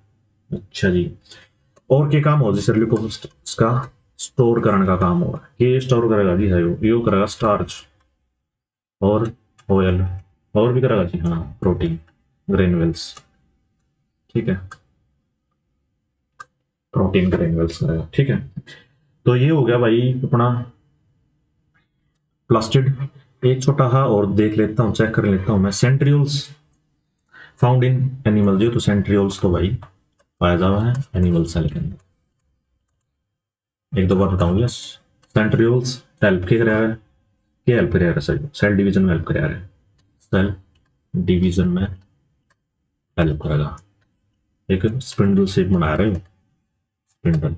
अच्छा जी, और क्या काम हो जैसे ल्यूकोप्लास्ट का स्टोर करने का काम होगा, ये स्टोर करेगा जी है, यो करेगा स्टार्च और ऑयल, और भी करेगा जी हाँ प्रोटीन ग्रेनुअल्स, ठीक है, प्रोटीन ग्रेन्यूल्स रहेगा। ठीक है, तो ये हो गया भाई अपना प्लास्टिड। एक छोटा सा और देख लेता हूं, चेक कर लेता हूं मैं, सेंट्रियोल्स फाउंड इन एनिमल। जो तो सेंट्रियोल्स तो भाई पाया जा रहा है एनिमल सेल के अंदर। एक दो बार बताऊं, यस सेंट्रियोल्स हेल्प के रहा है, क्या हेल्प कर रहा है सर, सेल डिवीजन में हेल्प कर रहा है, सेल डिवीजन में हेल्प करेगा। एक स्पिंडल शेप बना रहे हो, स्पिंडल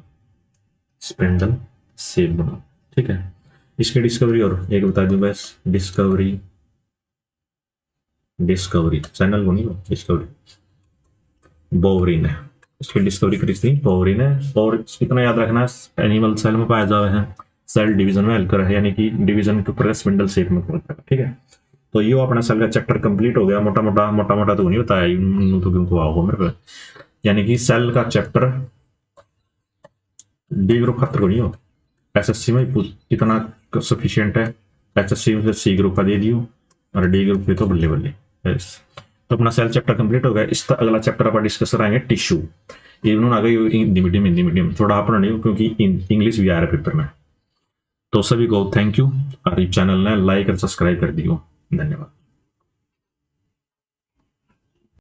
स्पिंडल शेप बना। ठीक है, इसकी डिस्कवरी और एक बता दूं बस, डिस्कवरी डिस्कवरी चैनल को नहीं हो, डिस्कवरी बोवरी ने इसकी डिस्कवरी करी थी, बोवरी ने। और इतना याद रखना एनिमल सेल में पाया जा रहे हैं, सेल डिवीजन में हेल्प कर रहा है, यानी कि डिवीजन के ऊपर स्पिंडल शेप में करता है। ठीक है, तो ये अपना सेल का चैप्टर कंप्लीट हो गया। मोटा मोटा तो नहीं बताया तो क्यों आओ मेरे को, यानी कि सेल का चैप्टर डी ग्रुप खतर को नहीं हो, एसएससी में इतना सफिशियंट है। एसएससी में सी ग्रुप का दे दियो और डी ग्रुप पे तो बल्ले बल्ले। तो अपना सेल चैप्टर कंप्लीट हो गया। इसका अगला चैप्टर अपन डिस्कस कराएंगे टिश्यू। इवन आ गई हिंदी मीडियम थोड़ा अपना नहीं, क्योंकि इंग्लिश भी आ रहा है पेपर में। तो सभी को थैंक यू, और चैनल ने लाइक और सब्सक्राइब कर दियो। धन्यवाद।